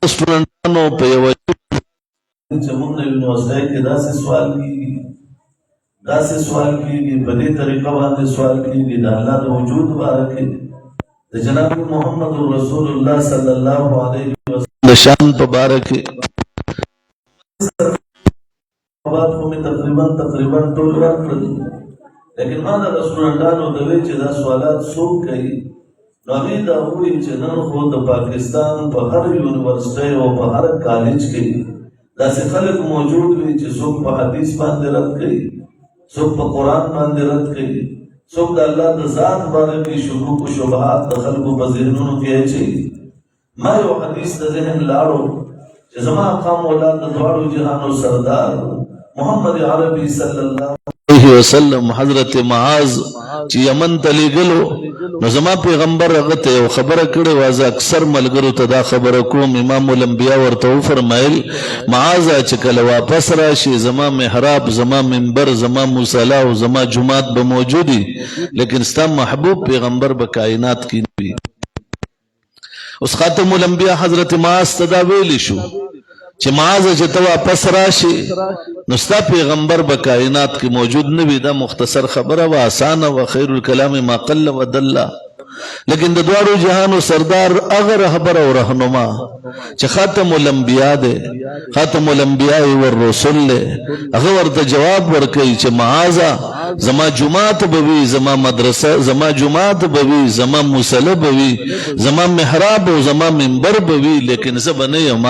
اسپرنټانو په یو چې موږ نوی نوزدای کې داسې سوال کېږي په دې طریقه باندې سوال کېږي د الله د وجود باره کې د جناب محمد رسول الله صلی الله علیه وسلم د شان په باره کې بات خو مې تقریبا ټول ورکړل لیکن ما د اسپرنټانو د وی چې دا سوالات څوک کوي نو هغوی دا ووایي چې نن خو د پاکستان په هر یونیورسټۍ او په هر کالج کې داسې خلک موجود وي چې څوک په حدیث باندې رد کوي څوک په قرآن باندې رد کوي څوک د الله د ذات باره کې شکوک و شبهات د خلکو په ذهنونو کې اچوي ما یو حدیث د ذهن لاړو چې زما اقام مولا د دواړو جهانو سردار محمد عربي صلی الله علیه وسلم حضرت معاذ چې یمن ته لېږلو نو زما پیغمبر هغه ته یو خبره کړې وه زه اکثر ملګرو ته دا خبره کوم امام الانبیا ورته وفرمایل معاذه چې کله واپس راشي زما محراب زما منبر زما مصلی او زما جومات به موجودي لیکن ستا محبوب پیغمبر به کائنات کې نه وي اوس خاتم الانبیا حضرت معاذ ته دا ویلی شو چې معاذ چې ته واپس راشي نو ستا پیغمبر به کائنات کې موجود نه وي دا مختصر خبره و آسانه و خیر الکلام ما قل و دل لیکن د دواړو جهانو سردار هغه رهبر او رهنما چې خاتم الانبیاء دی خاتم الانبیاء والرسل دی هغه ورته جواب ورکوي چې معاذ زما جماعت بوي زما مدرسه زما جماعت بوي زما مصلی بوي زما محراب او زما منبر بوي لیکن زه به نه یم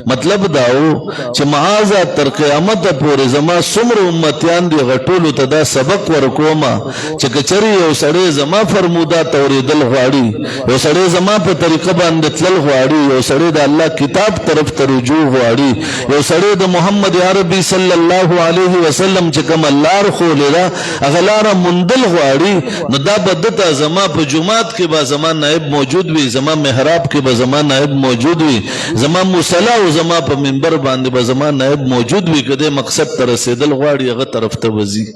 مطلب داو چې معاذ تر قیامت پورې زما څومره امتیان دي غټولو ته دا سبق ورکوما چې کچري یو سړی زما فرمودات اورېدل غواړي یو سړی زما په طریقه باندې تلل غواړي یو سړی د الله کتاب طرف ته رجوع غواړي یو سړی د محمد عربي صلی الله علیه وسلم چې کوم لار ښولې ده هغه لاره موندل غواړي نو دا به دته زما په جومات کې به زما نائب موجود وي زما محراب کې به زما نائب موجود وي زما مصلی او زما په منبر باندې به زما نائب موجود وي که دې مقصد ته رسېدل غواړي هغه طرف ته وځي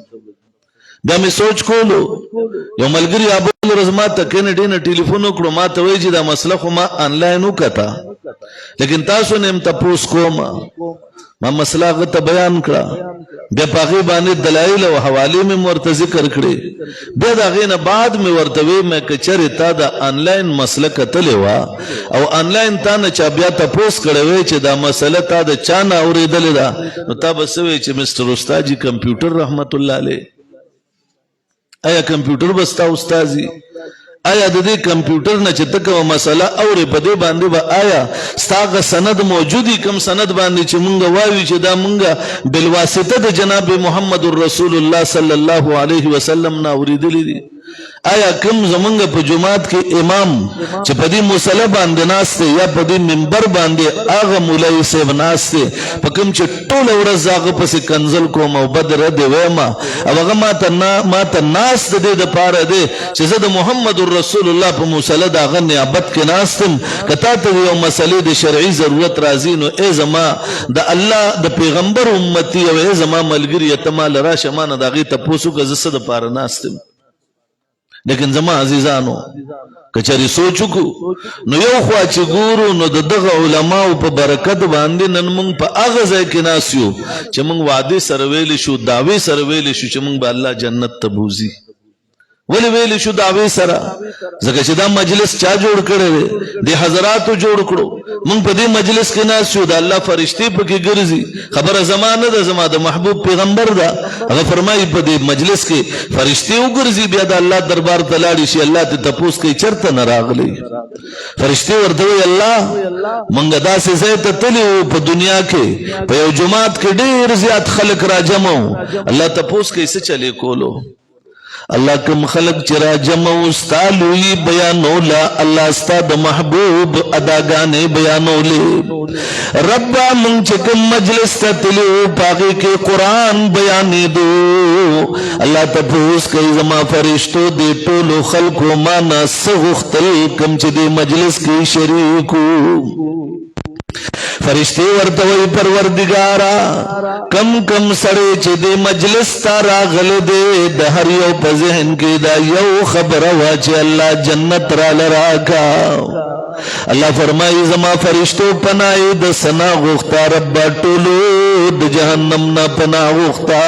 بیا مې سوچ کولو یو ملګري ابل ورځ ما ته کینیډي نه ټلیفون وکړو ما ته وایي چې دا مسله خو ما آنلاین وکته لیکن تاسو نه م تپوس کوم ما مسله هغه ته بیان کړه بیا په هغې باندې دلایل او حوالې مې ورته ذکر کړې بیا د هغې نه بعد مې ورته وی مې که چېرې تا د آنلاین مسله کتلې وه او آنلاین تا نه چا بیا تپوس کړی وی چې دا مسله تا د چا نه اورېدلې ده نو تا به څه وی چې مستر استاجي کمپیوټر رحمت الله علیه آیا کمپیوټر بستا استازي آیا د دې کمپیوټر نه چې ته کومه مسله اورې په دې باندې به آیا ستا هغه سند موجودي کوم سند باندې چې مونږ وایو چې دا مونږ بالواسطه د جناب محمد رسول الله صلی الله علیه وسلم نه اورېدلی دي آیا کم زمنګ په جماعت کې امام چې په دې مصلی باندې ناشته یا په دې منبر باندې هغه مولوی صاحب ناشته په کوم چې ټول ورځ هغه پسې کنزل کوم او بدر دی وېما او هغه ماته ناس دې د پاره دی چې زه د محمد رسول الله په مصلی دا غ نیابت کې ناستم کته ته یو مسلې د شرعي ضرورت راځي نو ای زما د الله د پیغمبر امتی او ای زما ملګری یتمال را شمانه دغه ته پوسو که زه د پاره ناستم لیکن زما عزیزانو کچری سوچو کو نو یو خوا چې ګورو نو دغه علماو په برکت باندې نن موږ په هغه ځای کې ناسیو چې موږ وعده سره ویل شو داوی سره ویل شو چې موږ به الله جنت ته بوزي ولی ویل شو داوی سره ځکه چې دا مجلس چا جوړ کړی دی حضراتو جوړ کړو موږ په دې مجلس کې ناسیو د الله فرشتي پکې ګرځي خبره زمانه ده زما د محبوب پیغمبر ده هغه فرمایي په دې مجلس کې فرشتي وګرځي بیا د الله دربار ته لاړ شي الله ته تپوس کوي چرته نه راغلی فرشتي ورته وی الله موږ داسې ځای ته تلو په دنیا کې په یو جماعت کې ډېر زیات خلک راجمع الله تپوس کوي څه چلے کولو اللہ کم خلق چرا جمع استالوی بیانولا اللہ استاد محبوب اداگانے بیانولے ربا من چکم مجلس تتلو پاگے کے قرآن بیانی دو اللہ تپوس کئی زما فرشتو دے طولو خلقو مانا سغختل کم چی دے مجلس کی شریکو فرشتے ورتوی پروردگارا کم کم سڑے چے دے مجلس تارا غل دے دہر یو پا ذہن کے دا یو خبر واچے اللہ جنت را لراکا اللہ فرمائی زما فرشتو پنائی دا سنا غوختا ربا ٹولو دا جہنم نا پنا غوختا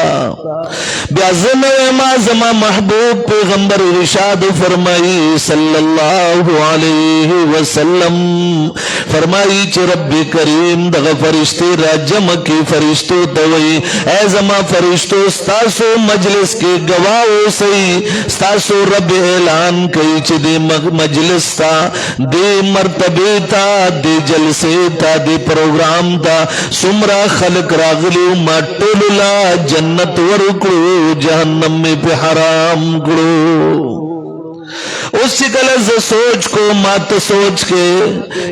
بیازن ما زما محبوب پیغمبر رشاد فرمائی صلی اللہ علیہ وسلم فرمائی چے رب کریم دغا فرشتے راجم کی فرشتو توئی اے زما فرشتو ستاسو مجلس کے گواہو سی ستاسو رب اعلان کئی چے دے مجلس تا دے مرتبے تا دے جلسے تا دے پروگرام تا سمرا خلق راغلیو ما ٹوللا جنت ورکڑو جہنم میں پہ حرام کرو اس کلز سوچ کو مات سوچ کے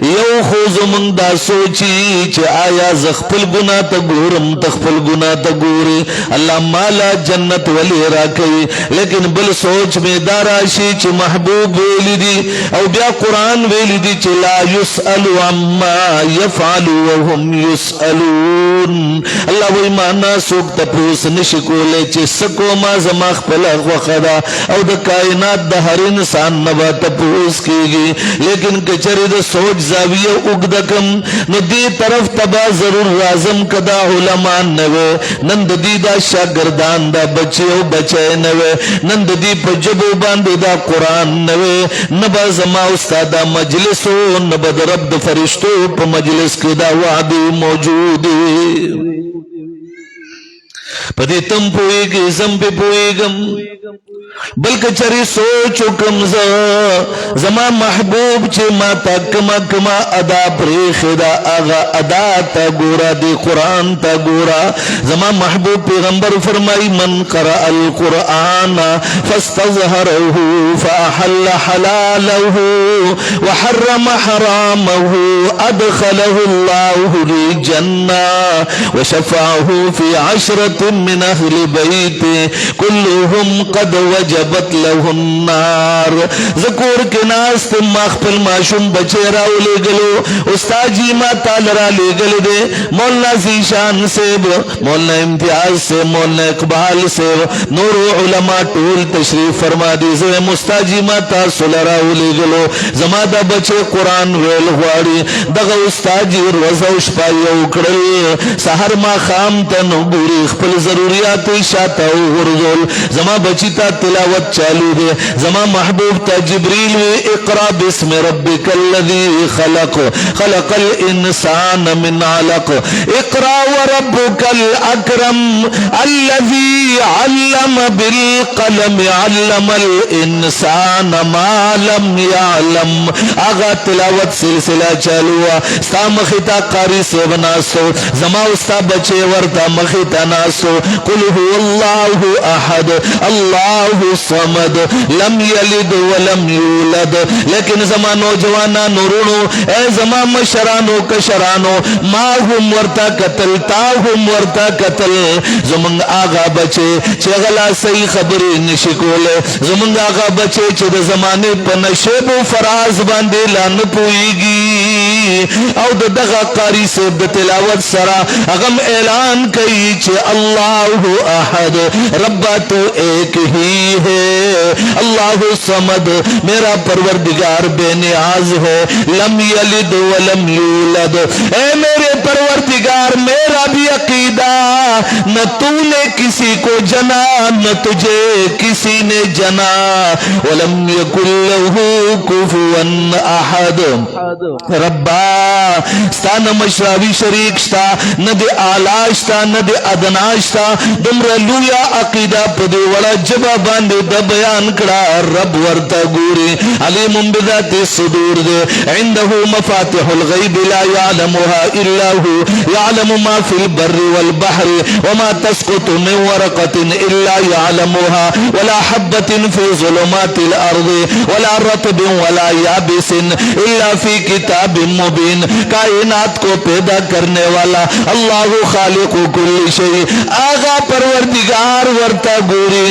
یو خوز من دا سوچی چے آیا زخپل گناہ تا گورم تخپل گناہ تا گوری اللہ مالا جنت ولی راکی لیکن بل سوچ میں داراشی چے محبوب ویلی دی او بیا قرآن ویلی دی چے لا یسألو عما یفعلو وهم یسألون اللہ وی مانا سوک تپوس نشکولے چے سکو ما زماخ پلغ وخدا او دا کائنات دا ہر انسان نبا تپوس کی گی لیکن کچری دا سوچ زاویہ اگدکم نو دی طرف تبا ضرور رازم کدا علماء نوے نند دی دا شاگردان دا بچے و بچے نوے نند دی پجبو باند دا قرآن نوے نبا زما استادا مجلسو نبا دا رب دا فرشتو پا مجلس کی دا وعدی موجودی پدی تم پوئی گی زم پی پوئی گم بلکہ چری سوچو کمزا زما محبوب چے ما تا کما کما ادا پریخ دا آغا ادا تا گورا دے قرآن تا گورا زما محبوب پیغمبر فرمائی من قرأ القرآن فاستظہرہ فاحل حلالہ وحرم حرامہ ادخلہ اللہ الجنہ وشفعہ فی عشرت من اہل بیت کلہم قد وجبت له النار ذکور کے ناس تم مخفل معشوم بچے راو لے گلو استاد جی ما تالرا لے گل دے مولانا زیشان سیب مولانا امتیاز سے مولانا اقبال سے نور علماء ٹول تشریف فرما دیزے استاد جی ما تاسل راو لے گلو زمادہ بچے قرآن ویل غواری دغا استاد جی روزوش پائی اکڑل سہر ما خام تنو گوری خپل ضروریات شاتا غرزول زما بچی تا تلاوت چالو دے زما محبوب تا جبریل وی اقرا بسم ربک الذی خلق خلق الانسان من علق اقرا وربک الاکرم الذی علم بالقلم علم الانسان ما لم يعلم آغا تلاوت سلسلہ چالوا ستا مخیتا قاری سے بناسو زما استا بچے ورتا مخیتا ناسو قل هو اللہ احد اللہ अल्लाहु समद लम यलिद वलम यूलद। लेकिन जमा नौजवाना नूरुनो ए जमा मशरानो कशरानो माहुम वर्ता कतल ताहुम वर्ता कतल जमंग आगा बचे चगला सही खबरें निशिकोले जमंग आगा बचे चद जमाने पर नशेबो फराज बांधे लान पुईगी और दगा कारी से तिलावत सरा अगम ऐलान कई चे अल्लाह अहद रब्बा तो एक ही है, अल्लाह समद मेरा परवरदिगार बेनियाज है, लम यलिद वलम यूलद। ए मेरे परवरदिगार मेरा भी अकीदा न तूने किसी को जना न तुझे किसी ने जना, वलम यकुल लहू कुफुवन अहद। रब्बा स्ता न मशरावी शरीक स्ता न दे आलाश्ता न दे अदनाश्ता दुमरा लुया अकीदा पदे वड़ा जबा बांधे द बयान कड़ा रब वर्ता गुरी अलीमुम बिदाति सुदूर दे इंदहु मफातिहुल गैब ला यालमुहा इल्ला हु यालमु मा फिल बर्रि वल बहरि वमा तस्कुतु मिन वरक़तिन इल्ला यालमुहा वला हब्बतिन फी ज़ुलुमातिल अर्दि वला रतबिन वला याबिसिन इल्ला फी किताबिन मुबीन। कायनात को पैदा करने वाला अल्लाहु खालिकु कुल्ली शै आगा परवरदिगार वर्ता गुरी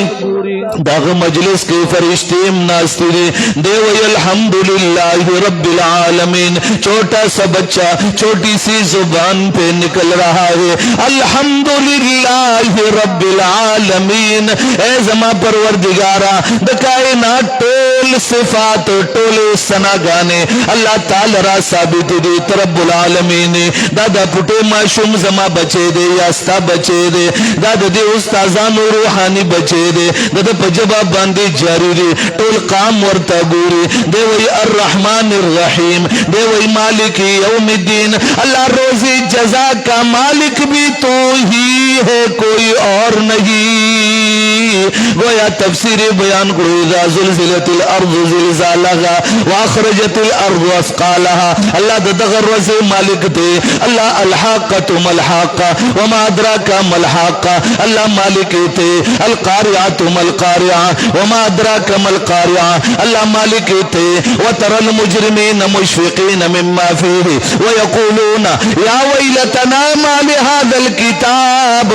दाग मजलिस के फरिश्ते नास्तिरी देव अल्हम्दुलिल्लाहि रब्बिल आलमीन। छोटा सा बच्चा छोटी सी जुबान पे निकल रहा है अल्हम्दुलिल्लाहि रब्बिल आलमीन। ए जमा परवरदिगारा द कायनात टोल सिफात टोले सना गाने अल्लाह ताला साबित दे रब्बुल आलमीन। दादा पुटे माशूम जमा बचे दे यास्ता बचे दे दादा दे उस्ताजानो रूहानी बचे दे दादा पजबा बांधे जारी रे टोल काम वर्ता गुरी दे वही अर्रहमान अर्रहीम दे वही मालिक यौमिद्दीन। अल्लाह रोजी जजा का मालिक भी तो ही है कोई और नहीं। गोया तफसीर बयान करो इज़ा ज़ुलज़िलतिल अर्ज़ु ज़िलज़ालहा व अख़रजतिल अर्ज़ु अस्क़ालहा। अल्लाह दगर से मालिक थे अल्लाह अलहाक़तु मलहाक़ा व मा अदराका मलहाक़ा। अल्लाह मालिक थे अल क़ारिअतु मल क़ारिअ व मा अदराका मल क़ारिअ। अल्लाह मालिक थे व तरल मुजरिमीन मुशफ़िक़ीन मिम्मा फ़ीहि व यक़ूलून या वैलतना मा लिहाज़ल किताब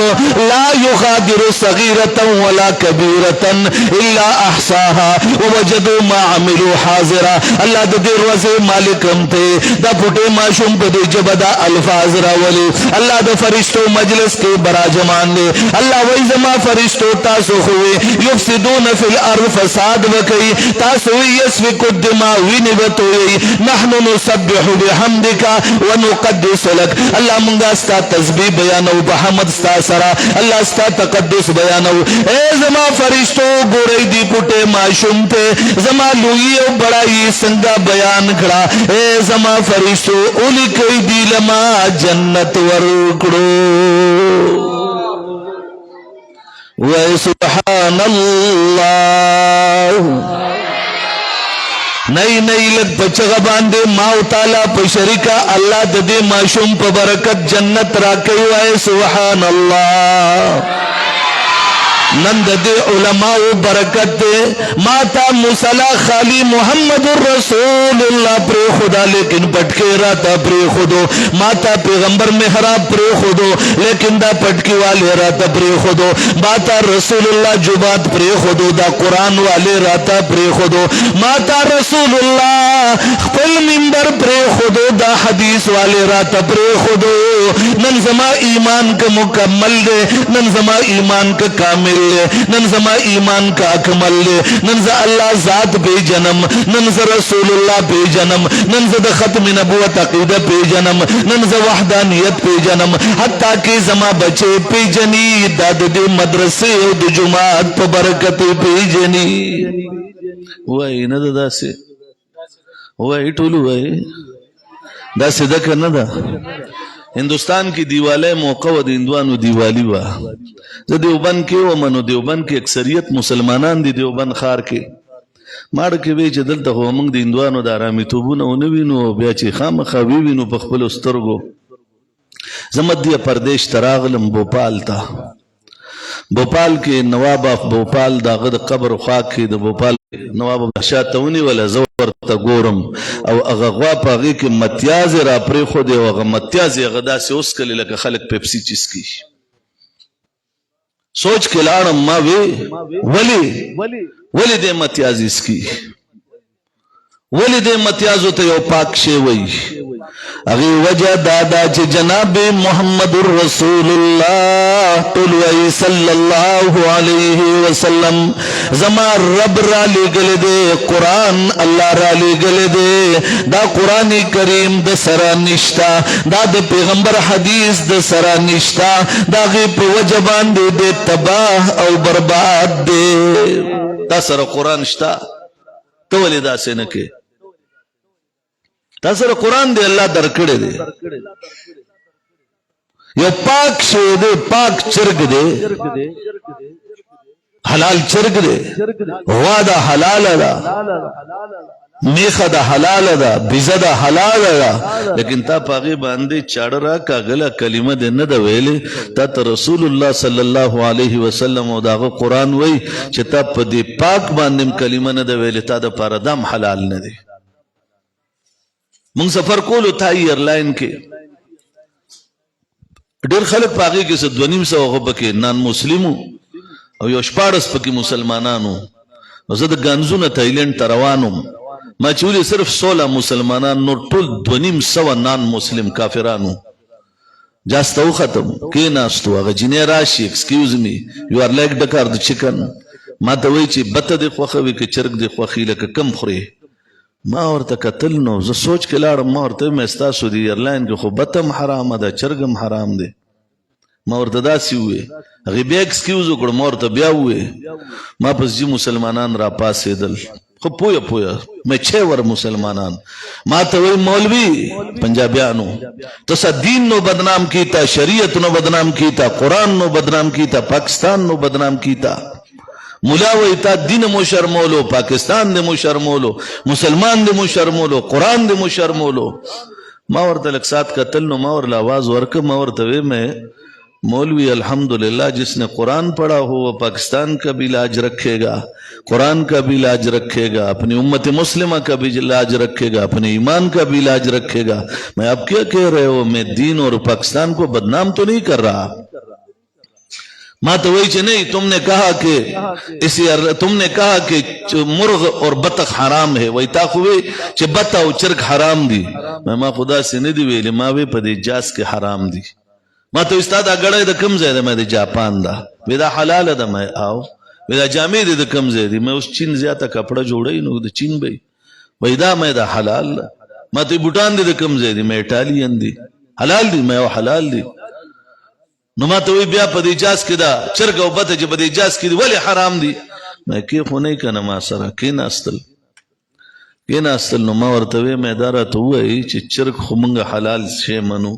ला युग़ादिरु सग़ीरतन वला कबीरतन इल्ला अहसाहा व वजदू मा अमिलू हाज़िरा। अल्लाह दे मालिकम थे द फुटे माशूम पदे जबदा अल्फाज रावली अल्लाह द फरिश्तो मजलिस के बराजमान ले अल्लाह वही जमा फरिश्तो तासो हुए युफ्सिदून फिल अर्द फसाद वकई तासो यस्फिकु दिमा विनिबतोई नहनु नुसब्बिहु बिहम्दिका व नुक़द्दिसु लक। अल्लाह मुंगा स्ता तस्बीह बयानो बहमद स्ता सरा अल्लाह स्ता तक़द्दुस बयानो। ए जमा फरिश्तो गोरे दी पुटे माशूम थे जमा लुई बड़ा ही संगा बयान खड़ा। ए जमा फरिश्तो उली कई दिलमा जन्नत वरुकड़ो व सुब्हानल्लाह। नई नई लग बचगा बांधे माओ ताला पशरिका अल्लाह ददे माशूम प बरकत जन्नत राकई वाए सुभान अल्लाह। नंद दे उलमाओ बरकत दे माता मुसला खाली मोहम्मदुर रसूलुल्लाह प्रे खुदा लेकिन पटके राता प्रे खुदो माता पैगंबर मेहराब प्रे खुदो लेकिन दा पटकी वाले राता प्रे खुदो माता रसूलुल्लाह जुबात प्रे खुदो दा कुरान वाले राता प्रे खुदो माता रसूलुल्लाह खपल मिंबर प्रे खुदो दा हदीस वाले राता प्रे खुदो। नन जमा ईमान का मुकम्मल दे नन जमा ईमान का कामिल नंज़मा ईमान का अकमल नंज़ अल्लाह जात पे जन्म नंज़ रसूलुल्लाह पे जन्म नंज़ खत्म नबुवत अकीदा पे जन्म नंज़ वहदानियत पे जन्म हत्ता के जमा बचे पे जनी दाद दे मदरसे और जुमात पे बरकत पे जनी वही न दादा से वही टोलू वही दा सीधा करना था। हिंदुस्तान की दीवाले मौका व हिंदुआनु दीवाली वा देवबंद के व मनो देवबंद की अक्सरियत मुसलमानान दी देवबंद खार के माड़ के वे जदल तक मंग दी हिंदुआनु दारामी तोबुन ओनवीनो ब्याची खाम खावीनो पखपल उस्तरगो जमदिया प्रदेश तरागलम भोपाल था भोपाल کې نواب اف भोपाल داغه د قبر خوا کې د भोपाल نواب شاتونی ولا زور ته ګورم او هغه غوا پاږي کې متیاز را پرې خو دی هغه متیاز غدا سه اوس کله لکه خلک پیپسی چیس کی سوچ کې لاړم ما ولی دې متیاز اس کی ولی دې متیازو ته یو پاک شی وای اغي وجه دادا چې جناب محمد رسول الله طلوع صلی الله علیه وسلم زما رب را لګل دې قران الله را لګل دې دا قران کریم د سره نشتا دا د پیغمبر حدیث د سره نشتا دا غي په وجه باندې دې تباہ او برباد دې دا سره قران شتا تو ولې دا څه نه کې تاسو قرآن دی الله درکړی دی یو پاک شی دی پاک چرګ دی حلال چرګ دی غوا دا حلال ده میخه دا حلال ده بیزه دا حلال ده لیکن تا پاغي باندې چاړه را کاغله کلمه دې نه ده ویلې تا رسول الله صلی الله علیه وسلم او داغه قرآن وای چې تا په دې پاک باندې کلمه نه ده ویلې تا د پاره دم حلال نه دی مونږ سفر کولو تھا ایرلاین کې ډېر خلک پاږي کې څه 2.5 غوبکه نان مسلمو او یو شپارس پکې مسلمانانو زه د غانزونه تایلند تروانم ما چولې صرف 16 مسلمانان نو ټول 2.5 نان مسلم کافرانو جاستو ختم کې ناستو هغه جنې راشي ایکسکیوز می یو ار لایک د کار د چکن ما ته وای چې بته د خوخوي کې چرګ د خوخي لکه کم خوري ما ورته قتل نو زه سوچ کې لاړم ما ورته مستا سودی ایرلاین کې خو بتم حرام ده چرګم حرام ده ما ورته داسي وې غیبه ایکسکیوز وکړ ما ورته بیا وې ما پس جی مسلمانان را پاسېدل خو پویا مې 6 ور مسلمانان ما ته وې مولوی پنجابیانو تو دین نو بدنام کیتا شریعت نو بدنام کیتا قرآن نو بدنام کیتا پاکستان نو بدنام کیتا مولا ویتا دین مو شرمولو پاکستان دے مو شرمولو مسلمان دے مو شرمولو قرآن دے مو شرمولو ما ورته لکسات قتل نو ما ورله آواز ورک ما ورته میں مولوی الحمدللہ جس نے قرآن پڑھا ہو وہ پاکستان کا بھی لاج رکھے گا قرآن کا بھی لاج رکھے گا اپنی امت مسلمہ کا بھی لاج رکھے گا اپنے ایمان کا بھی لاج رکھے گا میں اب کیا کہہ رہے ہو میں دین اور پاکستان کو بدنام تو نہیں کر رہا ماں تو وہی چھ نہیں تم نے کہا کہ مرغ اور بطخ حرام ہے وہی تاخوی چھ بطا و چرک حرام دی میں ماں خدا سے نہیں دی ویلی ماں وی پا دی جاس کے حرام دی ماں تو استاد اگڑای دا کم زیده میں دی جاپان دا ویدہ حلال دا میں آو ویدہ جامع دی دا کم زیدی میں اس چین زیادہ کپڑا جوڑای نو دا چین بھئی ویدہ میں دا حلال دا ماں تو بوٹان دی دا کم زیدی میں اٹالین دی حلال دی میں حلال دی نو ما ته وی بیا په دې جاز کې دا چرګ او بته چې په دې جاز کې ولی حرام دي مې کې خو نه کنه ما سره کې ناستل نو ما ورته وی مې دارا ته وای چې چرګ خو مونږ حلال شی منو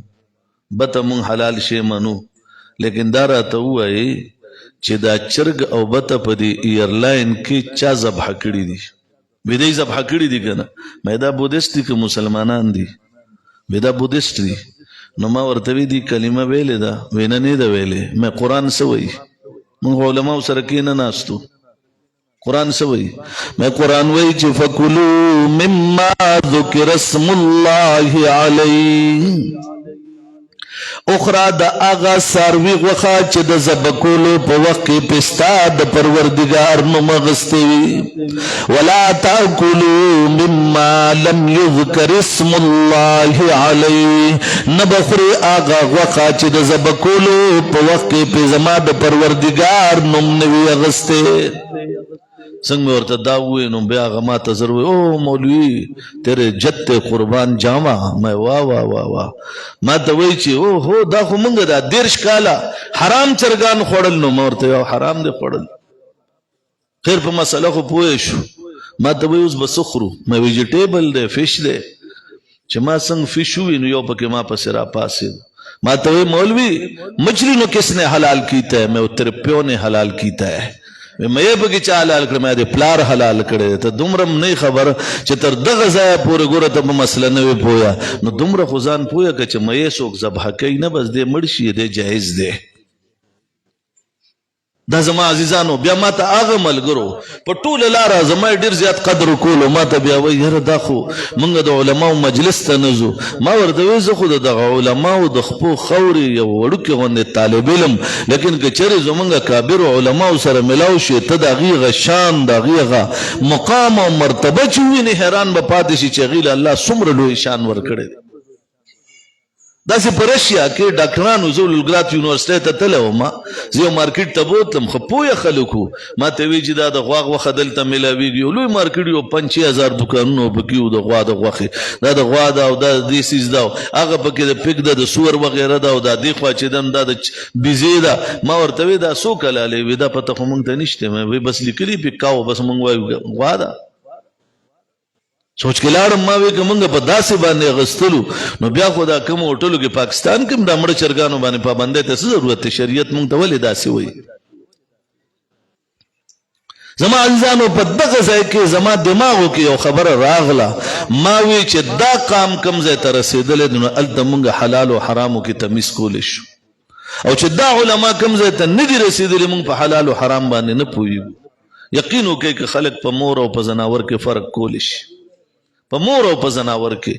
بته مونږ حلال شی منو لیکن دارا ته وای چې دا چرګ او بته په دې ایرلاین کې چا ذبح کړی دي وې دې ذبح کړی دي کنه مې دا بودیست دي که مسلمانان دي وې دا بودیست دي نو ما ورتوی دی کلمه ویلې دا وینا نه دا ویلې مې قرآن سوئی مونږ علماء سره کې نه ناستو قرآن سوئی میں قرآن وی چې فکلوا مما ذکر اسم الله علیه اخرى دا آغا ساروی غخا چه دا زبکولو پا وقی پستا دا پروردگار نمغستوی ولا تاکلو مما لم یذکر اسم اللہ علی نبخری آغا غخا چه دا زبکولو پا وقی پزما دا پروردگار نمنوی اغستے سنگ میں ورطا داوئے نو بیا غما تذروئے او مولوی تیرے جت قربان جاما میں واہ ما توئی چی او ہو دا خو منگ دا دیرش کالا حرام چرگان خوڑل نو مورتا یو حرام دے خوڑل خیر پا مسئلہ خو پوئے شو ما توئی اس بسخرو میں ویجیٹیبل دے فش دے چی ما سنگ فشوی نو یو پاکی ما پسرا پاسی ما توئی مولوی مچھلی نو کس نے حلال کیتا ہے میں تیرے پیو نے حلال کیتا ہے میں یہ بگی چا حلال کرے میں دے پلار حلال کرے تا دمرم نہیں خبر چا تر دغزایا پورے گورا تا مسئلہ نوے پویا نو دمر خوزان پویا کہ چا میں سوک زبح کئی نا بس دے مرشی دے جائز دے دا زما عزیزانو بیا ما ته هغه ملګرو په ټوله لاره زما ډېر زیات قدر وکولو ما ته بیا وایي یاره دا خو موږ د علماو مجلس ته نه ځو ما ورته وایي زه خو د دغه علماو د خپو خورې یو وړوکې غوندې طالب علم لیکن که چېرې زموږ کابرو علماو سره ملاو شي ته د هغې هغه شان د هغې هغه مقام او مرتبه چې ووینې حیران به پاتې شي چې هغې له الله څومره لوی شان ورکړی دی داسې په رشیا کې ډاکټرانو زه لولګراد یونیورسټۍ ته تللی وم زه یو مارکېټ ته بوتلم ښه پویه خلک وو ما ته وایي چې دا د غوا غوښه دلته میلاویږي یو لوی مارکېټ یو 5-6 هزار دوکانونه پکې وو د غوا د غوښې دا د غوا ده او دا دې سیز ده هغه پکې د پیک ده د سور وغیره ده او دا دې خوا چې دم دا د بیزې ده ما ورته وایي دا څو کلالې وي دا پته خو موږ ته نشته وایي بس لیکلي پیکاو بس موږ وایو غوا ده سوچ کې لاړم ما وی که موږ په داسې باندې اغستلو نو بیا خو دا کوم هوټلو کې پاکستان کې هم دا مړه چرګانو باندې پابندۍ ته څه ضرورت دی شریعت موږ ته ولې داسې وایي زما عزیزانو په دغه ځای کې زما دماغو کې یو خبره راغله ما وی چې دا قام کوم ځای ته رسېدلی دی نو هلته موږ حلال او حرامو کې تمیز کولی شو او چې دا علما کوم ځای ته نه دي رسېدلي موږ په حلال او حرام باندې نه پوهېږو یقین وکړئ که خلک په مور او په زناور کې فرق کولی شي په مور او په زناور کې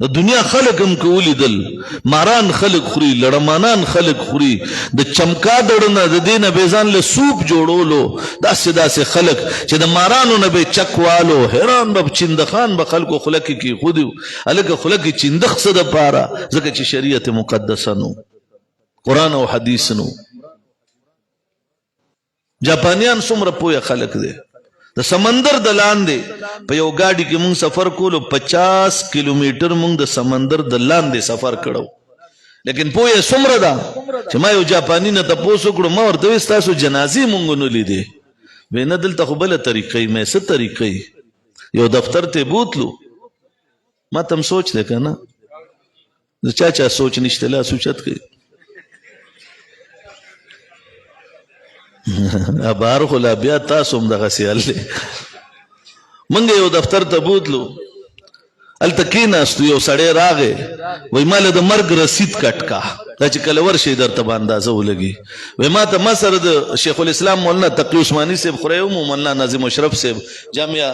د دنیا خلک هم که ولیدل ماران خلک خوري لړمانان خلک خوري د چمکا دړو نه د دې نه به ځان له سوپ جوړولو داسې خلک چې د مارانو نه به چک والو حیران به چندخان به خلکو خوله کې کېښودي هلکه خوله کې چندخ څه دپاره ځکه چې شریعت مقدسه نو قرآن او حدیث نو جاپانیان څومره پوهه خلک دی د سمندر د لاندې په یو گاډي کې مونږ سفر کولو 50 کیلومتر مونږ د سمندر د لاندې سفر کړو لیکن پوهه څومره ده چې ما یو جاپانی نه تپوس وکړو ما ورته ویل ستاسو جنازې مونږ نه لیدې وی نه دلته خو بله طریقې مې څه طریقې یو دفتر ته بوتلو ما ته هم سوچ دی که نه د چا سوچ نشته لاس اوچت کوي بهر خو لا بیا تاسو هم دغسې حل دی موږ یو دفتر ته بوتلو هلته کېناستو یو سړی راغی وایي ما له د مرګ رسید کټ کا دا چې کله ورشئ درته به اندازه ولګي وایي ما ته ما سره د شیخ الاسلام مولانا تقي عثماني صاحب خورئ وم مولانا ناظم اشرف صاحب جامعه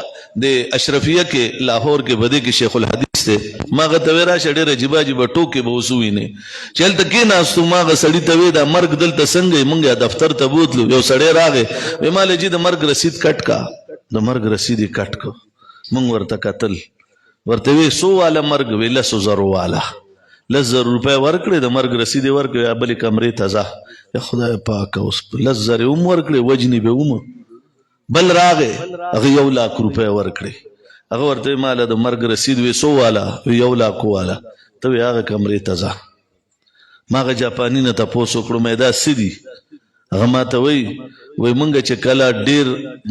د اشرفیه کې لاهور کې بدې کې شیخ الحدیث دی ما هغه ته ویې راشه ډېر عجیبه عجیبه ټوکې به اوس ووینې چې هلته کېناستو ما هغه سړي ته ویې دا مرګ دلته څنګه یې مونږ دفتر ته بوتلو یو سړی راغی وایي ما له جي د مرګ رسید کټ کا د مرګ رسید یې کټ کو مونږ ورته کتل ورته وی 100 والا مرګ وی 100 والا 100 روپے ورکړي د مرګ رسید ورکړي بلې کمرې ته ځه یا خدای پاک اوس 100 هم ورکړي وجنی به هم بل راغې هغه 1 لک روپے ورکړي هغه ورته مال د مرګ رسید وی 100 والا 1 لک والا ته هغه کمرې ته ځه ما هغه جاپانی نه تاسو کړو مې دا سدي هغه ما ته وی مونږ چې کله ډیر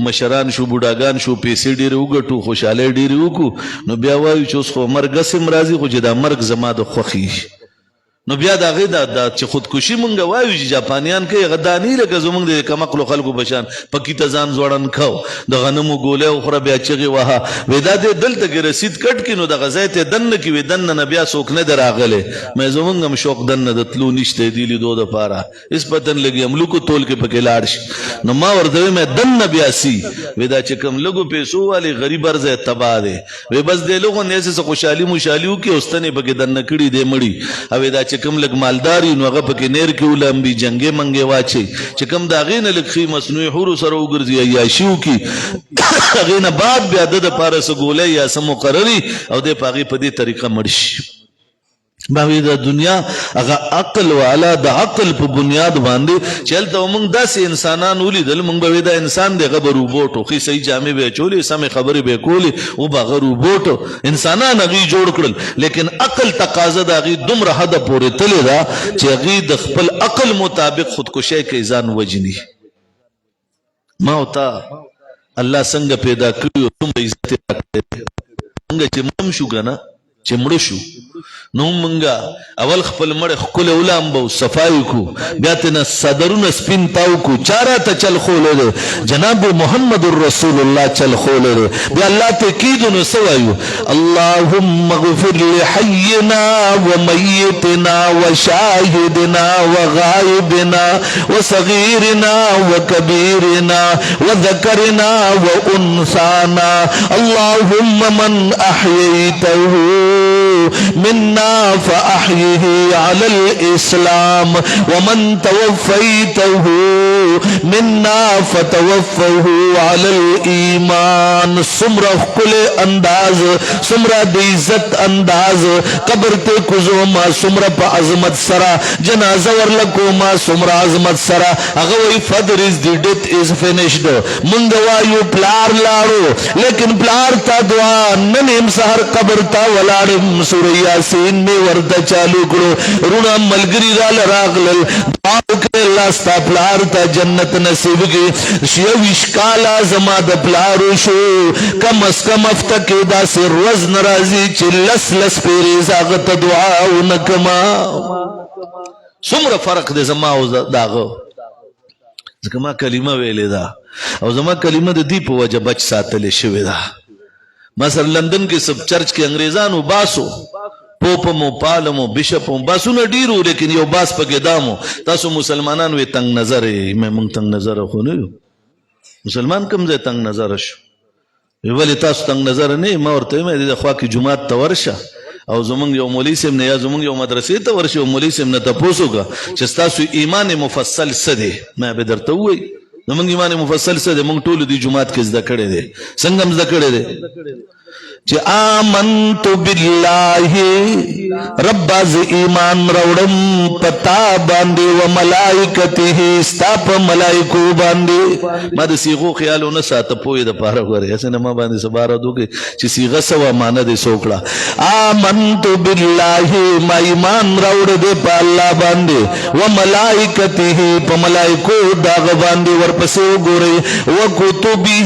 مشران شو بوډاګان شو پیسې ډیر وګټو خوشاله ډیر وکړو نو بیا وایو چې اوس خو مرګ سم راځي خو چې دا مرګ زما د خوښي نو بیا دا غي دا چې خودکشي مونږ وایو چې جاپانیان کې غدانی لکه زمونږ د کمقلو خلکو بشان پکې ته ځان زوړن کاو د غنمو ګوله او خره بیا چغي وها ودا دې دلته کې رسید کټ کې نو د غزای ته دن کې ودن نه بیا څوک نه دراغله مې زمونږ هم شوق دن د تلو نشته دی لیدو د پاره اس پتن لګي املوکو تول کې پکې لاړ شي نو ما ورته مې دن بیا سي ودا چې کم لګو پیسو والی غریب ارزه تبا دي وې بس دې لوګو نه سه خوشحالي مشاليو کې اوستنه پکې دن کړي دې مړي او دا چې کم لګ مالداري نو هغه پکې نیر کې ولمبي جنگي منګي واچي چې کم دا غینه لکخي مصنوعي حور سره وګرځي یا شیو کې غینه بعد بیا د پاره سګولې یا سم مقرري او د پاغي په دې طریقه مرشي باوی د دنیا هغه عقل والا د عقل په بنیاد باندې چلته موږ داسې انسانان ولیدل موږ به دا انسان دی غبر روبوټو خي صحیح جامې به چولې سمې خبرې به کولې او به روبوټو انسانان هغه جوړ کړل لیکن عقل تقاضا د هغه دومره حد پورې تللی دا چې هغه د خپل عقل مطابق خودکشي کوي ځان وجني ما او تا الله څنګه پیدا کړو څومره عزت راکړي څنګه چې مم شو کنه چې مړ شو نو منګه اول خپل مړ خپل ولامبو صفای کو بیا تن صدرون سپین تاو کو چارا ته چل خوله جناب محمد رسول الله چل خوله بیا الله تکید نو سوایو اللهم اغفر لحينا وميتنا وشاهدنا وغائبنا وصغيرنا وكبيرنا وذكرنا وانثانا اللهم من احييته منا فأحيه على الإسلام ومن توفيته منا فتوفه على الإيمان سمرہ کل انداز سمرہ دیزت انداز قبر تے کزو ما سمرہ پا عظمت سرا جنازہ ورلکو ما سمرہ عظمت سرا اگوئی فدر is the death is finished منگوائیو پلار لارو لیکن پلار تا دعا ننیم سہر قبر تا ولارم سورہ یاسین میں ورد چالو کرو رونا ملگری رال راغلل دعاو کے اللہ ستا پلار تا جنت نصیب کی شیو اشکالا زما دا پلارو شو کم از کم افتکی دا سی روز نرازی چی لس لس پیری زاغت دعاو نکما سمر فرق دے زما داغو زکما کلمہ ویلے دا او زما کلمہ دا دی پا وجہ بچ ساتلے شوی دا مثلا لندن کے سب چرچ کے انگریزانو باسو پوپمو پالمو بشپمو باسو نا ڈیرو لیکن یو باس پا گدامو تاسو مسلمانانو تنگ نظر میں منگ تنگ نظر خونیو مسلمان کم زی تنگ نظر شو ولی تاسو تنگ نظر نہیں ما ورطوی میں دیده خواہ کی جماعت تورشا او زمانگ یو مولی سیم نے یا زمانگ یو مدرسی تورشا یو مولی سیم نے تپوسو کا چستاسو ایمان مفصل سدے میں بدرتو ہوئی زمانگ ایمان مفصل سدے منگ طول دی جماعت کس دکڑے دے سنگم دکڑے دے چه آمنت باللہ رب از ایمان روڑم پتا باندے و ملائکته استاپ ملائکو باندے ما دا سیغو خیالو نسا تا پوئی دا پارا گوری ایسے نما باندے سبارا دو کہ چه سیغا سوا مانا دے سوکڑا آمنت باللہ ما ایمان روڑ دے پا اللہ باندے و ملائکته پا ملائکو داغ باندے ورپسے گوری و کتبی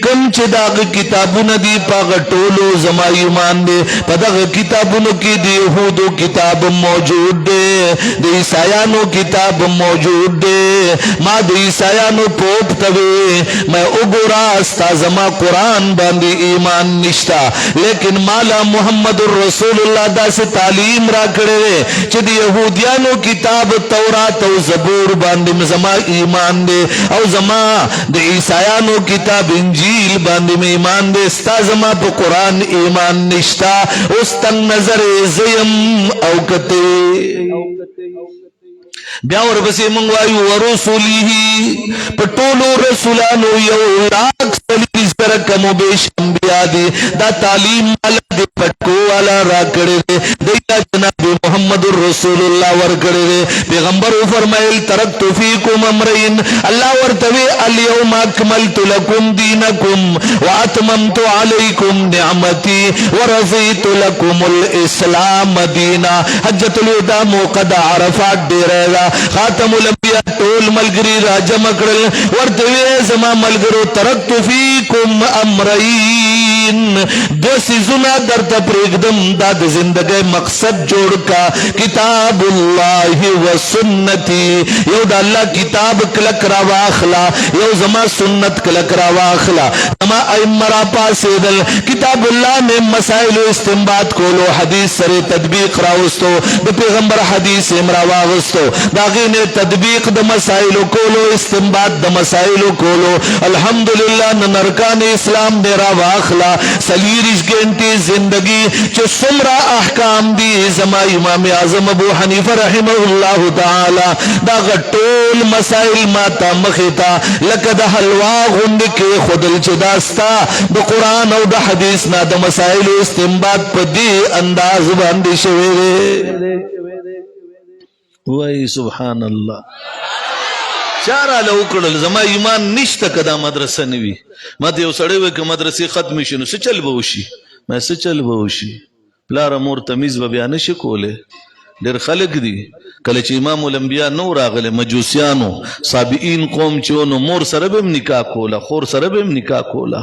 کم چه داغ کتابون دی پاغ ٹولو زما ایمان دے پا داغ کتابون کی دی یہودو کتاب موجود دے دی عیسائیانو کتاب موجود دے ما دی عیسائیانو پوپ توے میں اگورا استا زما قرآن باندی ایمان نشتا لیکن مالا محمد الرسول اللہ دا سے تعلیم را کرے چه دی یہودیانو کتاب تورات و زبور باندی زما ایمان دے او زما دی عیسائیانو کتاب انجیل باندی میں ایمان دے ستا زما پا قرآن ایمان نشتا اس تنگ نظر زیم اوکتے بیاور بسی منگوائیو ورسولی پٹولو رسولانو یو لاکھ سلیز برکمو بیش انبیاء دی دا تعلیم والا دی پٹکو والا را کڑے دے دیتا جناب محمد الرسول اللہ ور کڑے دے پیغمبر فرمائل ترکت فیکم امرین اللہ ورطوی الیوم اکملت لکم دینکم واتممت علیکم نعمتی ورضیت لکم الاسلام دینا حجت الوداع موقع عرفات دے رہے گا خاتم الانبیاء طول ملگری راجہ مکڑل ورطوی زما ملگرو ترکت فیکم امرین دو سیزنا در تپریگدم داد زندگی مقصد جوڑ کا کتاب اللہ و سنتی یو دا اللہ کتاب کلک را واخلا یو زما سنت کلک را واخلا زما ایمرا پاسیدل کتاب اللہ میں مسائل و استنباد کولو حدیث سر تدبیق راوستو دا پیغمبر حدیث امرا واغستو داغین تدبیق دا مسائل کولو استنباد دا مسائل کولو الحمدللہ نرکان اسلام دیرا واخلا سلیرش گینٹی زندگی چو سمرا احکام دی زما امام اعظم ابو حنیفہ رحمہ اللہ تعالی دا غٹول مسائل ماتا مخیتا لکد حلوا غند کے خودل چداستا دا قرآن او دا حدیث نا دا مسائل استنباد پا دی انداز باندی شویرے وای سبحان اللہ چارا لوکڑل زما ایمان نشتا کدا مدرسہ نوی ما دیو سڑے ہوئے کہ مدرسی ختمی شنو سچل بوشی میں سچل بوشی پلار امور تمیز بیانش کولے دیر خلق دی کلچ امام الانبیاء نور آغلے مجوسیانو سابعین قوم چونو مور سربیم نکاح کولا خور سربیم نکاح کولا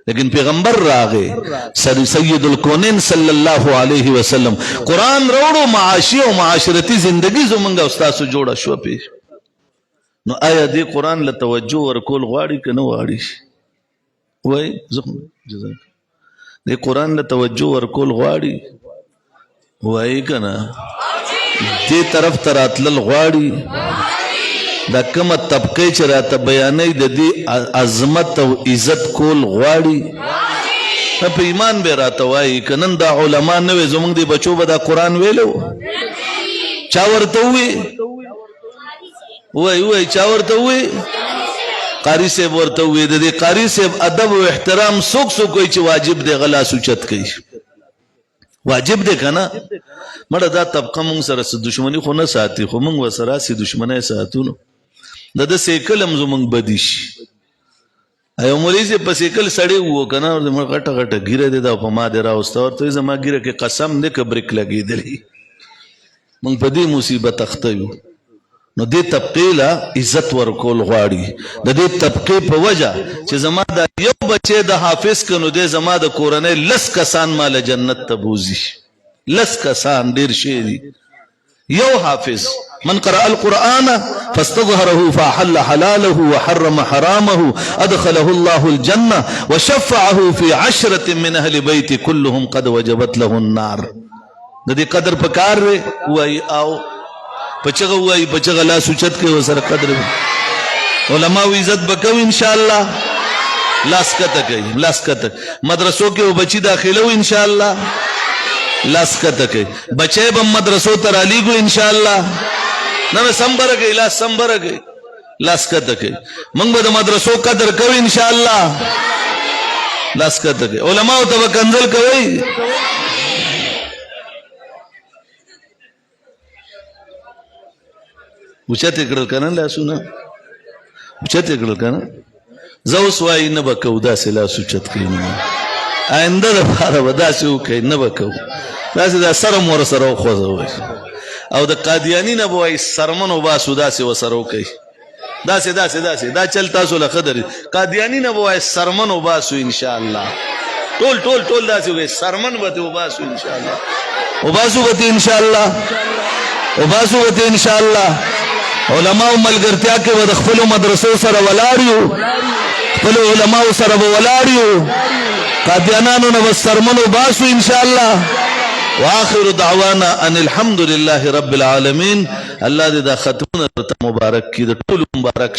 لیکن پیغمبر راغه سید الکونین صلی الله علیه وسلم قرآن روڑو معاشی او معاشرتی زندگی زمونږ استاد سو جوړه شو پی نو آیا دې قرآن له توجه ورکول غواړي که نه غواړي وای زخم جزاک دې قرآن له توجه ورکول غواړي وای کنه دې طرف ته راتلل غواړي دا کومه طبقه چې راته بیانوي د دې عظمت او عزت کول غواړي په ایمان به راته وایي که نن دا علما نه وي زموږ دې بچو به دا قرآن ویلو چا ورته ووي وای چا ورته ووي قاری صاحب ورته ووي د دې قاری صاحب ادب او احترام څوک کوي چې واجب دی غلا سوچت کوي واجب دی کنه مړه دا طبقه مونږ سره څه دشمنی خو نه ساتي خو مونږ ورسره سي دشمنی ساتو نو د سیکل هم زمونږ بدی شي ایو مولوی صاحب په سیکل سړی وو کنه مړه غټه غټه ګیره دی دا په ما دی راوسته ورته زما ګیره کې قسم نه کبرک لګېدلی مونږ په دې مصیبت اخته یو نو دې طبقه له عزت ورکول غواړي د دې طبقه په وجه چې زما د یو بچی د حافظ کنو دې زما د کورنۍ لس کسان مال جنت ته بوزي لس کسان ډیر شي دي یو حافظ من قرأ القرآن فاستظهره فأحل حلاله وحرم حرامه أدخله الله الجنة وشفعه في 10 من أهل بيت كلهم قد وجبت له النار د دې قدر پکار وای او پچغه وای پچغه لا سوچت کې وسره قدر علماء عزت بکو ان شاء الله لاسکته کوي لاسکته مدرسو کې بچی داخلو ان شاء الله لاسکته کوي بچي به مدرسو ته رالیږو ان شاء الله نه سمبره کوي لاس سمبره کوي لاسکته کوي موږ به د مدرسو قدر کوو ان شاء الله لاسکته کوي علماء ته کنزل کوي اوچته کړل کنه لاسونه اوچته کړل کنه زو سوای نه بکو دا سلا سوچت کین آینده د فار ودا سو کین نه بکو دا سدا سره مور سره خو زوي او د قادیانی نه بوای سرمنو با سودا سی وسرو کوي دا چلتا سو لخدر قادیانی نه بوای سرمنو با سو ان شاء الله ټول دا سی سرمن وته با سو ان شاء الله وباسو وته ان شاء الله وباسو وته ان شاء الله علماء ملګرتیا کې ود خپل مدرسو سره ولاړیو خپل علماء سره ولاړیو قادیانانو نو سرمنو باسو ان شاء الله واخر دعوانا ان الحمد لله رب العالمين الله دې دا ختمونه مبارک کړي ټول مبارک